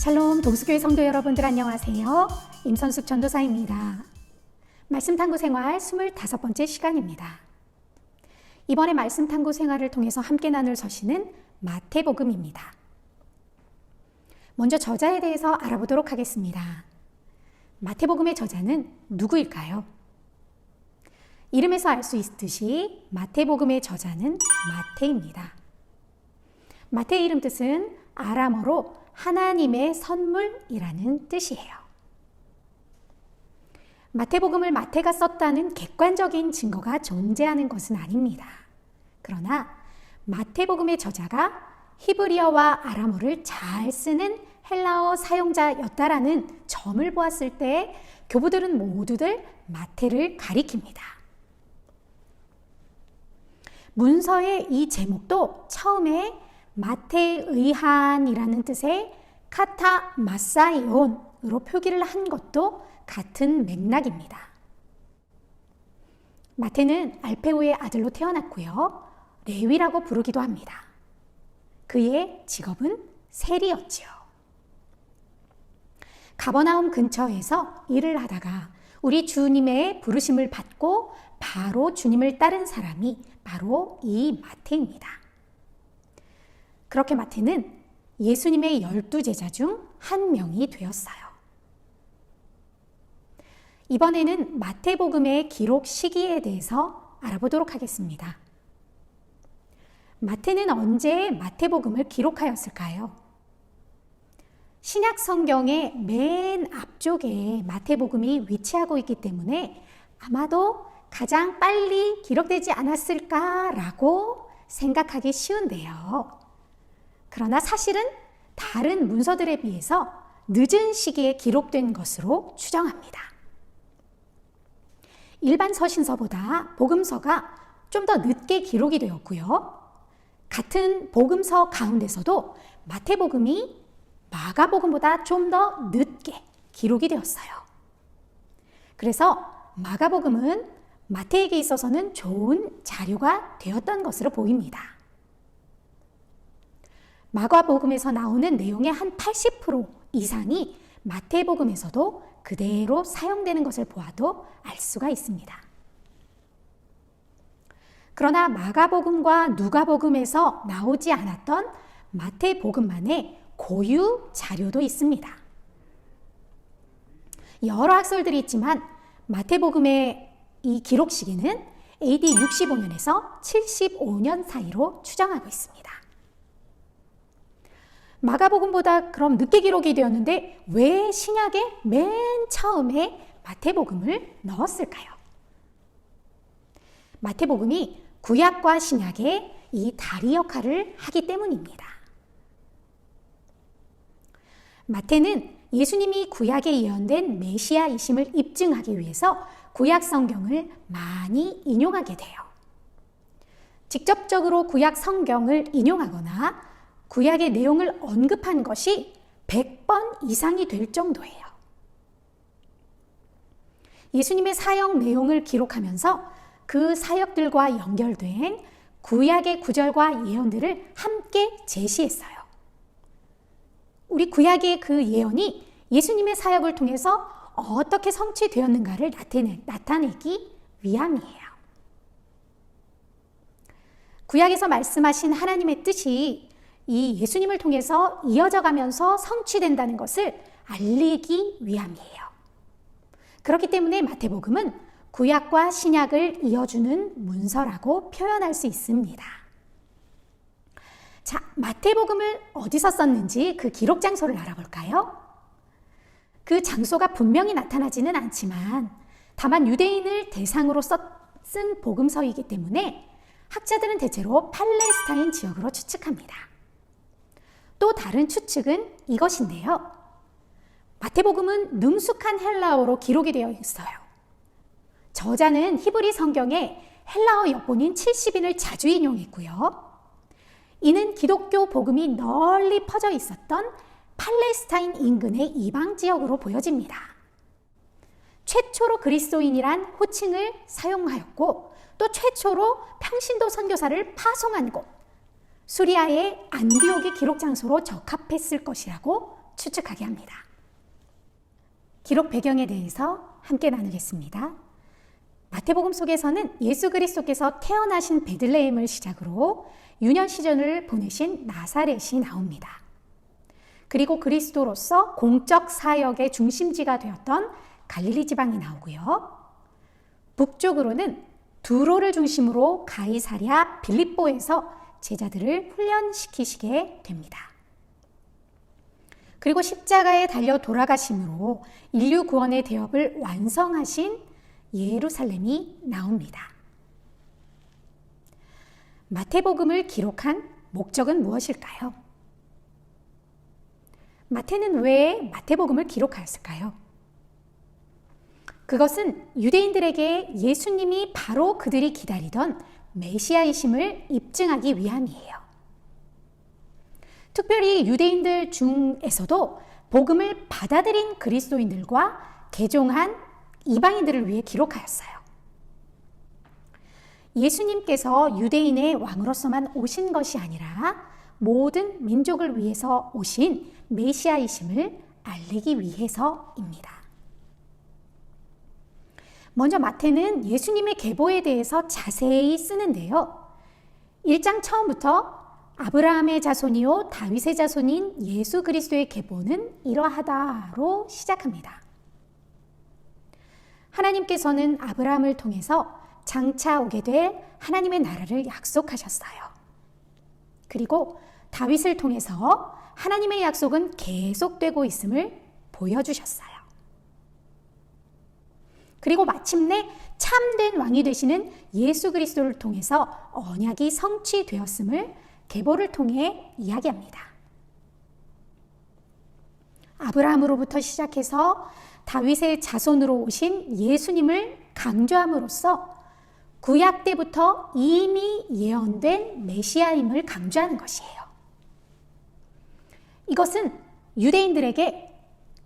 샬롬 동수교회 성도 여러분들 안녕하세요. 임선숙 전도사입니다. 말씀 탐구 생활 25번째 시간입니다. 이번에 말씀 탐구 생활을 통해서 함께 나눌 서신은 마태복음입니다. 먼저 저자에 대해서 알아보도록 하겠습니다. 마태복음의 저자는 누구일까요? 이름에서 알 수 있듯이 마태복음의 저자는 마태입니다. 마태의 이름 뜻은 아람어로 하나님의 선물이라는 뜻이에요. 마태복음을 마태가 썼다는 객관적인 증거가 존재하는 것은 아닙니다. 그러나 마태복음의 저자가 히브리어와 아람어를 잘 쓰는 헬라어 사용자였다라는 점을 보았을 때 교부들은 모두들 마태를 가리킵니다. 문서의 이 제목도 처음에 마태의한이라는 뜻의 카타마사이온으로 표기를 한 것도 같은 맥락입니다. 마태는 알페오의 아들로 태어났고요. 레위라고 부르기도 합니다. 그의 직업은 세리였지요. 가버나움 근처에서 일을 하다가 우리 주님의 부르심을 받고 바로 주님을 따른 사람이 바로 이 마태입니다. 그렇게 마태는 예수님의 12제자 중 한 명이 되었어요. 이번에는 마태복음의 기록 시기에 대해서 알아보도록 하겠습니다. 마태는 언제 마태복음을 기록하였을까요? 신약 성경의 맨 앞쪽에 마태복음이 위치하고 있기 때문에 아마도 가장 빨리 기록되지 않았을까라고 생각하기 쉬운데요. 그러나 사실은 다른 문서들에 비해서 늦은 시기에 기록된 것으로 추정합니다. 일반 서신서보다 복음서가 좀 더 늦게 기록이 되었고요. 같은 복음서 가운데서도 마태복음이 마가복음보다 좀 더 늦게 기록이 되었어요. 그래서 마가복음은 마태에게 있어서는 좋은 자료가 되었던 것으로 보입니다. 마가복음에서 나오는 내용의 한 80% 이상이 마태복음에서도 그대로 사용되는 것을 보아도 알 수가 있습니다. 그러나 마가복음과 누가복음에서 나오지 않았던 마태복음만의 고유 자료도 있습니다. 여러 학설들이 있지만 마태복음의 이 기록 시기는 AD 65년에서 75년 사이로 추정하고 있습니다. 마가복음보다 그럼 늦게 기록이 되었는데 왜 신약의 맨 처음에 마태복음을 넣었을까요? 마태복음이 구약과 신약의 이 다리 역할을 하기 때문입니다. 마태는 예수님이 구약에 예언된 메시아이심을 입증하기 위해서 구약 성경을 많이 인용하게 돼요. 직접적으로 구약 성경을 인용하거나 구약의 내용을 언급한 것이 100번 이상이 될 정도예요. 예수님의 사역 내용을 기록하면서 그 사역들과 연결된 구약의 구절과 예언들을 함께 제시했어요. 우리 구약의 그 예언이 예수님의 사역을 통해서 어떻게 성취되었는가를 나타내기 위함이에요. 구약에서 말씀하신 하나님의 뜻이 이 예수님을 통해서 이어져 가면서 성취된다는 것을 알리기 위함이에요. 그렇기 때문에 마태복음은 구약과 신약을 이어주는 문서라고 표현할 수 있습니다. 자, 마태복음을 어디서 썼는지 그 기록 장소를 알아볼까요? 그 장소가 분명히 나타나지는 않지만 다만 유대인을 대상으로 쓴 복음서이기 때문에 학자들은 대체로 팔레스타인 지역으로 추측합니다. 또 다른 추측은 이것인데요. 마태복음은 능숙한 헬라어로 기록이 되어 있어요. 저자는 히브리 성경에 헬라어 역본인 70인을 자주 인용했고요. 이는 기독교 복음이 널리 퍼져 있었던 팔레스타인 인근의 이방 지역으로 보여집니다. 최초로 그리스도인이란 호칭을 사용하였고 또 최초로 평신도 선교사를 파송한 곳, 수리아의 안디옥의 기록 장소로 적합했을 것이라고 추측하게 합니다. 기록 배경에 대해서 함께 나누겠습니다. 마태복음 속에서는 예수 그리스도께서 태어나신 베들레헴을 시작으로 유년 시절을 보내신 나사렛이 나옵니다. 그리고 그리스도로서 공적 사역의 중심지가 되었던 갈릴리 지방이 나오고요. 북쪽으로는 두로를 중심으로 가이사랴 빌립보에서 제자들을 훈련시키시게 됩니다. 그리고 십자가에 달려 돌아가심으로 인류 구원의 대업을 완성하신 예루살렘이 나옵니다. 마태복음을 기록한 목적은 무엇일까요? 마태는 왜 마태복음을 기록하였을까요? 그것은 유대인들에게 예수님이 바로 그들이 기다리던 메시아이심을 입증하기 위함이에요. 특별히 유대인들 중에서도 복음을 받아들인 그리스도인들과 개종한 이방인들을 위해 기록하였어요. 예수님께서 유대인의 왕으로서만 오신 것이 아니라 모든 민족을 위해서 오신 메시아이심을 알리기 위해서입니다. 먼저 마태는 예수님의 계보에 대해서 자세히 쓰는데요. 1장 처음부터 아브라함의 자손이요 다윗의 자손인 예수 그리스도의 계보는 이러하다로 시작합니다. 하나님께서는 아브라함을 통해서 장차 오게 될 하나님의 나라를 약속하셨어요. 그리고 다윗을 통해서 하나님의 약속은 계속되고 있음을 보여주셨어요. 그리고 마침내 참된 왕이 되시는 예수 그리스도를 통해서 언약이 성취되었음을 계보를 통해 이야기합니다. 아브라함으로부터 시작해서 다윗의 자손으로 오신 예수님을 강조함으로써 구약 때부터 이미 예언된 메시아임을 강조하는 것이에요. 이것은 유대인들에게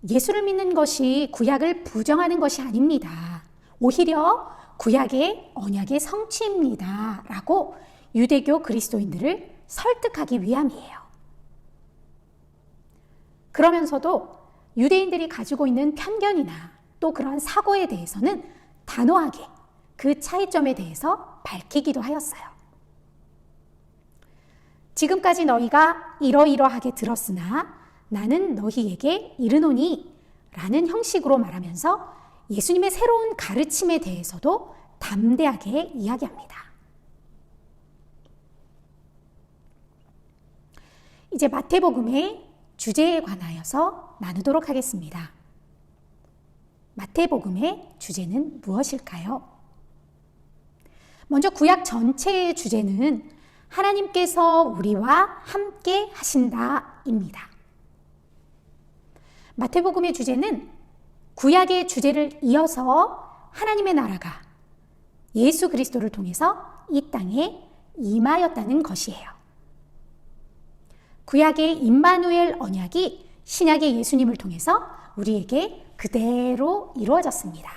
예수를 믿는 것이 구약을 부정하는 것이 아닙니다. 오히려 구약의 언약의 성취입니다. 라고 유대교 그리스도인들을 설득하기 위함이에요. 그러면서도 유대인들이 가지고 있는 편견이나 또 그런 사고에 대해서는 단호하게 그 차이점에 대해서 밝히기도 하였어요. 지금까지 너희가 이러이러하게 들었으나 나는 너희에게 이르노니 라는 형식으로 말하면서 예수님의 새로운 가르침에 대해서도 담대하게 이야기합니다. 이제 마태복음의 주제에 관하여서 나누도록 하겠습니다. 마태복음의 주제는 무엇일까요? 먼저 구약 전체의 주제는 하나님께서 우리와 함께 하신다입니다. 마태복음의 주제는 구약의 주제를 이어서 하나님의 나라가 예수 그리스도를 통해서 이 땅에 임하였다는 것이에요. 구약의 임마누엘 언약이 신약의 예수님을 통해서 우리에게 그대로 이루어졌습니다.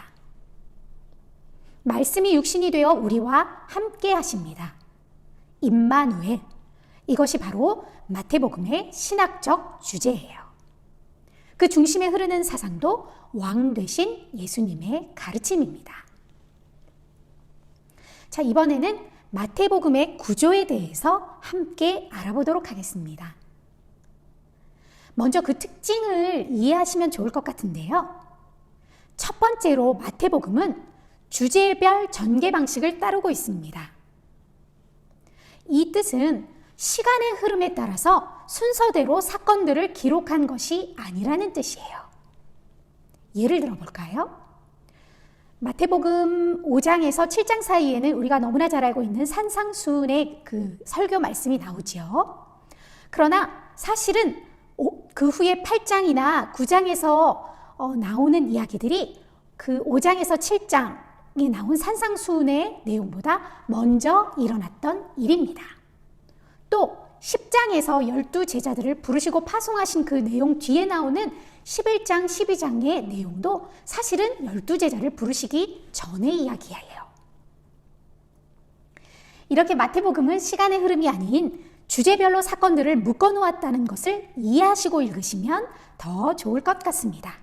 말씀이 육신이 되어 우리와 함께 하십니다. 임마누엘, 이것이 바로 마태복음의 신학적 주제예요. 그 중심에 흐르는 사상도 왕 되신 예수님의 가르침입니다. 자, 이번에는 마태복음의 구조에 대해서 함께 알아보도록 하겠습니다. 먼저 그 특징을 이해하시면 좋을 것 같은데요. 첫 번째로 마태복음은 주제별 전개 방식을 따르고 있습니다. 이 뜻은 시간의 흐름에 따라서 순서대로 사건들을 기록한 것이 아니라는 뜻이에요. 예를 들어 볼까요? 마태복음 5장에서 7장 사이에는 우리가 너무나 잘 알고 있는 산상수훈의 그 설교 말씀이 나오죠. 그러나 사실은 그 후에 8장이나 9장에서 나오는 이야기들이 그 5장에서 7장에 나온 산상수훈의 내용보다 먼저 일어났던 일입니다. 또 10장에서 12제자들을 부르시고 파송하신 그 내용 뒤에 나오는 11장, 12장의 내용도 사실은 12제자를 부르시기 전의 이야기예요. 이렇게 마태복음은 시간의 흐름이 아닌 주제별로 사건들을 묶어 놓았다는 것을 이해하시고 읽으시면 더 좋을 것 같습니다.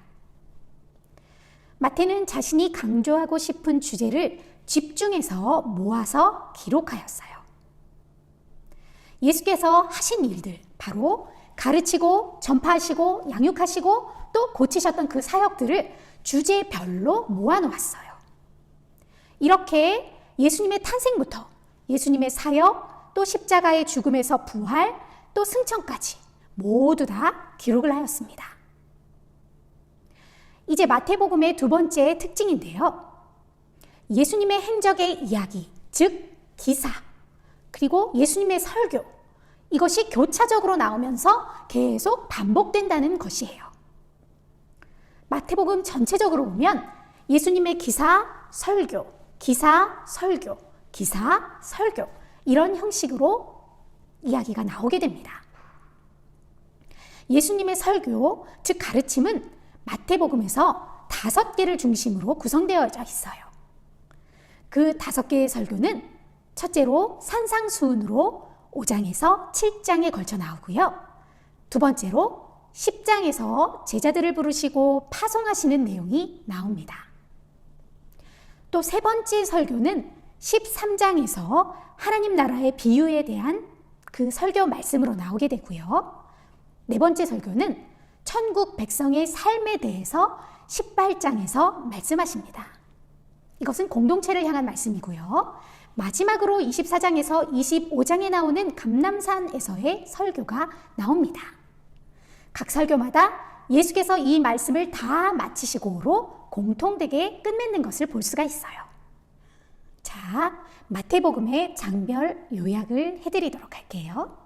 마태는 자신이 강조하고 싶은 주제를 집중해서 모아서 기록하였어요. 예수께서 하신 일들, 바로 가르치고 전파하시고 양육하시고 또 고치셨던 그 사역들을 주제별로 모아놓았어요. 이렇게 예수님의 탄생부터 예수님의 사역, 또 십자가의 죽음에서 부활, 또 승천까지 모두 다 기록을 하였습니다. 이제 마태복음의 두 번째 특징인데요. 예수님의 행적의 이야기, 즉 기사, 그리고 예수님의 설교, 이것이 교차적으로 나오면서 계속 반복된다는 것이에요. 마태복음 전체적으로 보면 예수님의 기사, 설교, 기사, 설교, 기사, 설교, 이런 형식으로 이야기가 나오게 됩니다. 예수님의 설교, 즉 가르침은 마태복음에서 5개를 중심으로 구성되어져 있어요. 그 5개의 설교는 첫째로 산상수훈으로 5장에서 7장에 걸쳐 나오고요. 두 번째로 10장에서 제자들을 부르시고 파송하시는 내용이 나옵니다. 또 세 번째 설교는 13장에서 하나님 나라의 비유에 대한 그 설교 말씀으로 나오게 되고요. 네 번째 설교는 천국 백성의 삶에 대해서 18장에서 말씀하십니다. 이것은 공동체를 향한 말씀이고요. 마지막으로 24장에서 25장에 나오는 감람산에서의 설교가 나옵니다. 각 설교마다 예수께서 이 말씀을 다 마치시고로 공통되게 끝맺는 것을 볼 수가 있어요. 자, 마태복음의 장별 요약을 해드리도록 할게요.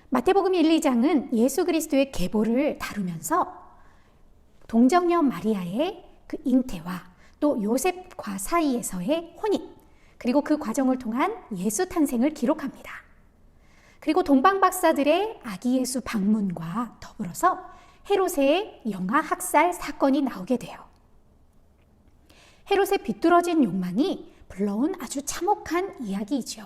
마태복음 1, 2장은 예수 그리스도의 계보를 다루면서 동정녀 마리아의 그 잉태와 또 요셉과 사이에서의 혼인, 그리고 그 과정을 통한 예수 탄생을 기록합니다. 그리고 동방박사들의 아기 예수 방문과 더불어서 헤롯의 영아 학살 사건이 나오게 돼요. 헤롯의 비뚤어진 욕망이 불러온 아주 참혹한 이야기이죠.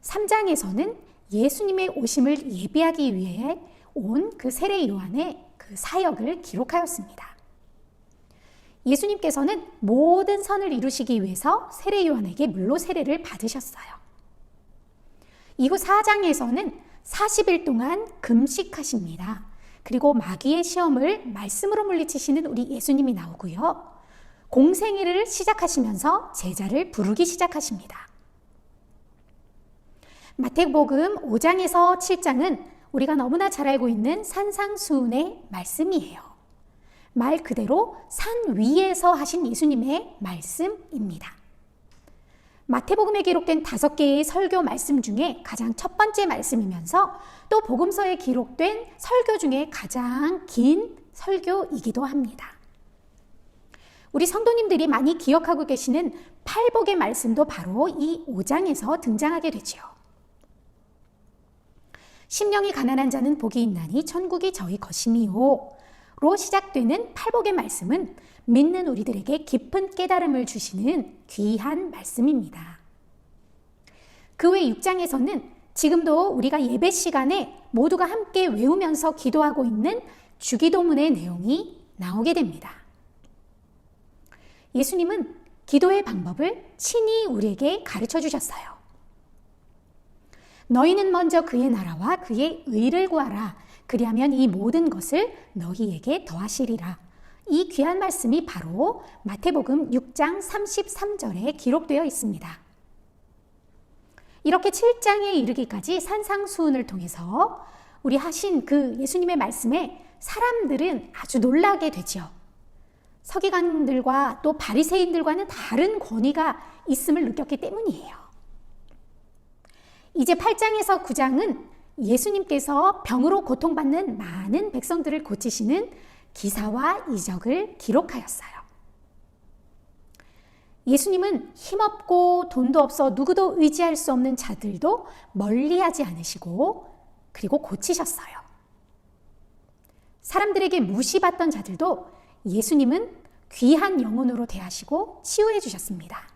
3장에서는 예수님의 오심을 예비하기 위해 온 그 세례 요한의 그 사역을 기록하였습니다. 예수님께서는 모든 선을 이루시기 위해서 세례 요한에게 물로 세례를 받으셨어요. 이후 4장에서는 40일 동안 금식하십니다. 그리고 마귀의 시험을 말씀으로 물리치시는 우리 예수님이 나오고요. 공생애를 시작하시면서 제자를 부르기 시작하십니다. 마태복음 5장에서 7장은 우리가 너무나 잘 알고 있는 산상수훈의 말씀이에요. 말 그대로 산 위에서 하신 예수님의 말씀입니다. 마태복음에 기록된 5개의 설교 말씀 중에 가장 첫 번째 말씀이면서 또 복음서에 기록된 설교 중에 가장 긴 설교이기도 합니다. 우리 성도님들이 많이 기억하고 계시는 팔복의 말씀도 바로 이 5장에서 등장하게 되지요. 심령이 가난한 자는 복이 있나니 천국이 저희 것이니요 로 시작되는 팔복의 말씀은 믿는 우리들에게 깊은 깨달음을 주시는 귀한 말씀입니다. 그 외 6장에서는 지금도 우리가 예배 시간에 모두가 함께 외우면서 기도하고 있는 주기도문의 내용이 나오게 됩니다. 예수님은 기도의 방법을 친히 우리에게 가르쳐 주셨어요. 너희는 먼저 그의 나라와 그의 의를 구하라. 그리하면 이 모든 것을 너희에게 더하시리라. 이 귀한 말씀이 바로 마태복음 6장 33절에 기록되어 있습니다. 이렇게 7장에 이르기까지 산상수훈을 통해서 우리 하신 그 예수님의 말씀에 사람들은 아주 놀라게 되지요. 서기관들과 또 바리새인들과는 다른 권위가 있음을 느꼈기 때문이에요. 이제 8장에서 9장은 예수님께서 병으로 고통받는 많은 백성들을 고치시는 기사와 이적을 기록하였어요. 예수님은 힘없고 돈도 없어 누구도 의지할 수 없는 자들도 멀리하지 않으시고 그리고 고치셨어요. 사람들에게 무시받던 자들도 예수님은 귀한 영혼으로 대하시고 치유해 주셨습니다.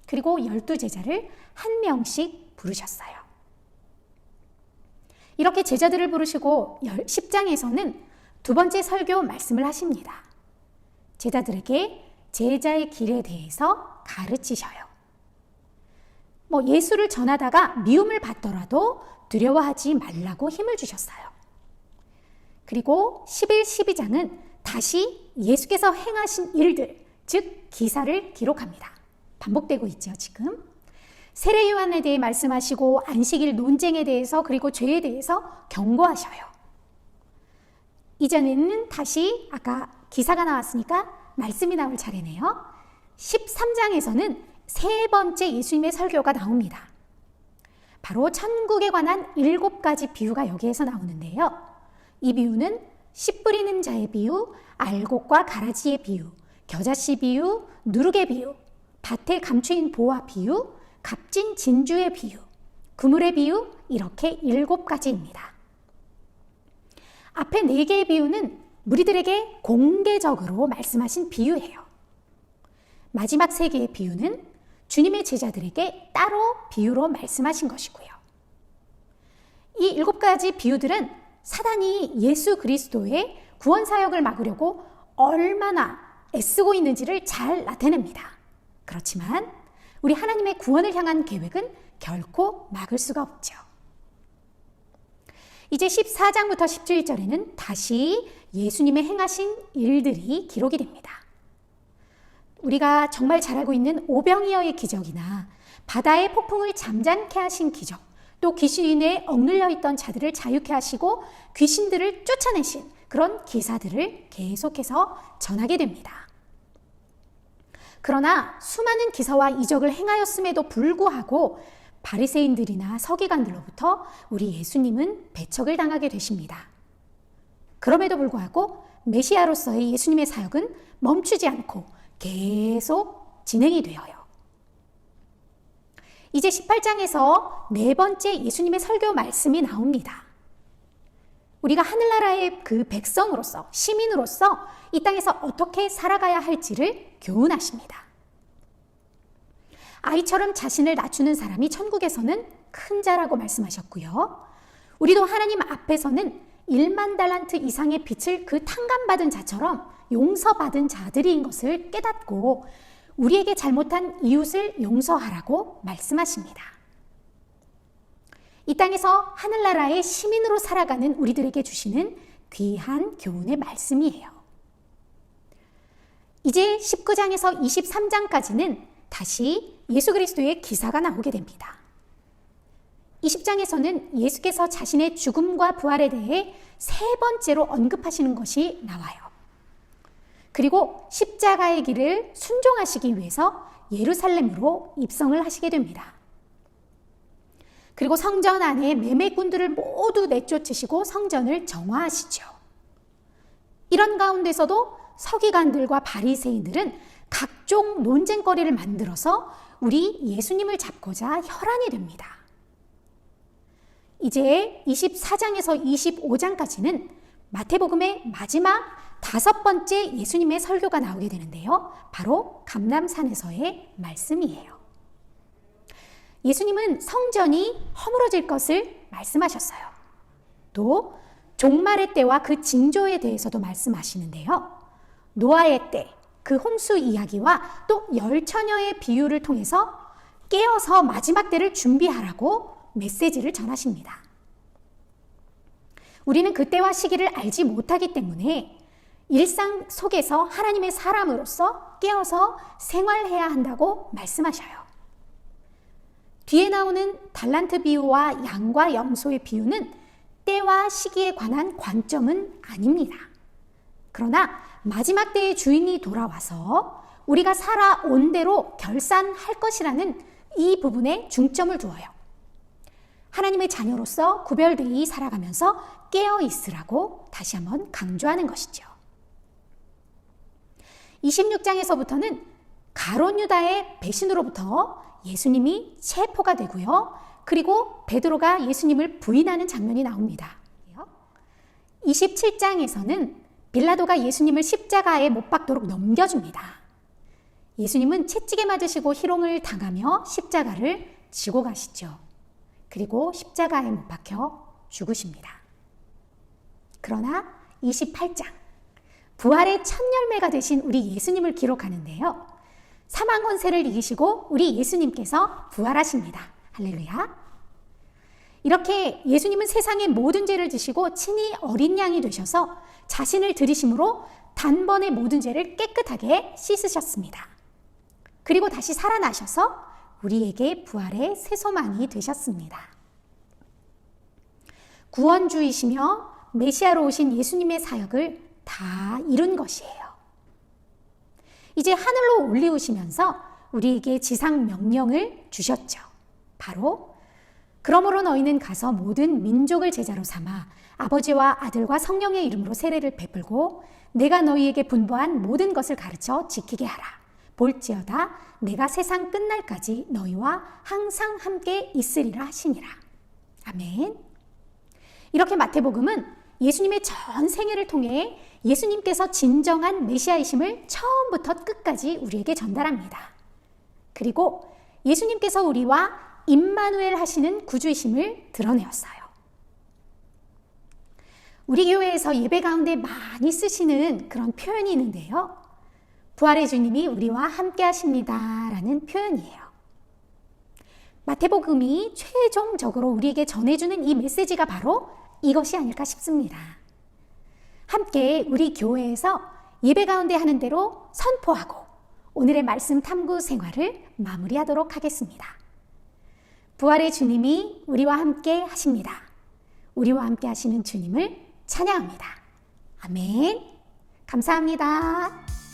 그리고 12제자를 한 명씩 부르셨어요. 이렇게 제자들을 부르시고 10장에서는 두 번째 설교 말씀을 하십니다. 제자들에게 제자의 길에 대해서 가르치셔요. 예수를 전하다가 미움을 받더라도 두려워하지 말라고 힘을 주셨어요. 그리고 11, 12장은 다시 예수께서 행하신 일들, 즉 기사를 기록합니다. 반복되고 있죠, 지금. 세례 요한에 대해 말씀하시고 안식일 논쟁에 대해서 그리고 죄에 대해서 경고하셔요. 이전에는 다시 아까 기사가 나왔으니까 말씀이 나올 차례네요. 13장에서는 세 번째 예수님의 설교가 나옵니다. 바로 천국에 관한 7가지 비유가 여기에서 나오는데요. 이 비유는 씨 뿌리는 자의 비유, 알곡과 가라지의 비유, 겨자씨 비유, 누룩의 비유, 밭에 감추인 보화 비유, 값진 진주의 비유, 그물의 비유, 이렇게 7가지입니다. 앞에 4개의 비유는 무리들에게 공개적으로 말씀하신 비유예요. 마지막 3개의 비유는 주님의 제자들에게 따로 비유로 말씀하신 것이고요. 이 7가지 비유들은 사단이 예수 그리스도의 구원 사역을 막으려고 얼마나 애쓰고 있는지를 잘 나타냅니다. 그렇지만 우리 하나님의 구원을 향한 계획은 결코 막을 수가 없죠. 이제 14장부터 17절에는 다시 예수님의 행하신 일들이 기록이 됩니다. 우리가 정말 잘 알고 있는 오병이어의 기적이나 바다의 폭풍을 잠잠케 하신 기적, 또 귀신에 억눌려 있던 자들을 자유케 하시고 귀신들을 쫓아내신 그런 기사들을 계속해서 전하게 됩니다. 그러나 수많은 기사와 이적을 행하였음에도 불구하고 바리새인들이나 서기관들로부터 우리 예수님은 배척을 당하게 되십니다. 그럼에도 불구하고 메시아로서의 예수님의 사역은 멈추지 않고 계속 진행이 되어요. 이제 18장에서 네 번째 예수님의 설교 말씀이 나옵니다. 우리가 하늘나라의 그 백성으로서, 시민으로서 이 땅에서 어떻게 살아가야 할지를 교훈하십니다. 아이처럼 자신을 낮추는 사람이 천국에서는 큰 자라고 말씀하셨고요. 우리도 하나님 앞에서는 1만 달란트 이상의 빚을 그 탕감받은 자처럼 용서받은 자들인 것을 깨닫고 우리에게 잘못한 이웃을 용서하라고 말씀하십니다. 이 땅에서 하늘나라의 시민으로 살아가는 우리들에게 주시는 귀한 교훈의 말씀이에요. 이제 19장에서 23장까지는 다시 예수 그리스도의 기사가 나오게 됩니다. 20장에서는 예수께서 자신의 죽음과 부활에 대해 세 번째로 언급하시는 것이 나와요. 그리고 십자가의 길을 순종하시기 위해서 예루살렘으로 입성을 하시게 됩니다. 그리고 성전 안에 매매꾼들을 모두 내쫓으시고 성전을 정화하시죠. 이런 가운데서도 서기관들과 바리새인들은 각종 논쟁거리를 만들어서 우리 예수님을 잡고자 혈안이 됩니다. 이제 24장에서 25장까지는 마태복음의 마지막 5번째 예수님의 설교가 나오게 되는데요. 바로 감람산에서의 말씀이에요. 예수님은 성전이 허물어질 것을 말씀하셨어요. 또 종말의 때와 그 징조에 대해서도 말씀하시는데요. 노아의 때, 그 홍수 이야기와 또 열처녀의 비유를 통해서 깨어서 마지막 때를 준비하라고 메시지를 전하십니다. 우리는 그때와 시기를 알지 못하기 때문에 일상 속에서 하나님의 사람으로서 깨어서 생활해야 한다고 말씀하셔요. 뒤에 나오는 달란트 비유와 양과 염소의 비유는 때와 시기에 관한 관점은 아닙니다. 그러나 마지막 때의 주인이 돌아와서 우리가 살아온 대로 결산할 것이라는 이 부분에 중점을 두어요. 하나님의 자녀로서 구별되이 살아가면서 깨어 있으라고 다시 한번 강조하는 것이죠. 26장에서부터는 가룟 유다의 배신으로부터 예수님이 체포가 되고요. 그리고 베드로가 예수님을 부인하는 장면이 나옵니다. 27장에서는 빌라도가 예수님을 십자가에 못 박도록 넘겨줍니다. 예수님은 채찍에 맞으시고 희롱을 당하며 십자가를 지고 가시죠. 그리고 십자가에 못 박혀 죽으십니다. 그러나 28장, 부활의 첫 열매가 되신 우리 예수님을 기록하는데요. 사망 권세를 이기시고 우리 예수님께서 부활하십니다. 할렐루야. 이렇게 예수님은 세상의 모든 죄를 지시고 친히 어린 양이 되셔서 자신을 들이심으로 단번에 모든 죄를 깨끗하게 씻으셨습니다. 그리고 다시 살아나셔서 우리에게 부활의 새 소망이 되셨습니다. 구원주이시며 메시아로 오신 예수님의 사역을 다 이룬 것이에요. 이제 하늘로 올리우시면서 우리에게 지상 명령을 주셨죠. 바로 그러므로 너희는 가서 모든 민족을 제자로 삼아 아버지와 아들과 성령의 이름으로 세례를 베풀고 내가 너희에게 분부한 모든 것을 가르쳐 지키게 하라. 볼지어다 내가 세상 끝날까지 너희와 항상 함께 있으리라 하시니라. 아멘. 이렇게 마태복음은 예수님의 전 생애를 통해 예수님께서 진정한 메시아이심을 처음부터 끝까지 우리에게 전달합니다. 그리고 예수님께서 우리와 임마누엘 하시는 구주이심을 드러내었어요. 우리 교회에서 예배 가운데 많이 쓰시는 그런 표현이 있는데요. 부활의 주님이 우리와 함께 하십니다 라는 표현이에요. 마태복음이 최종적으로 우리에게 전해주는 이 메시지가 바로 이것이 아닐까 싶습니다. 함께 우리 교회에서 예배 가운데 하는 대로 선포하고 오늘의 말씀 탐구 생활을 마무리하도록 하겠습니다. 부활의 주님이 우리와 함께 하십니다. 우리와 함께 하시는 주님을 찬양합니다. 아멘. 감사합니다.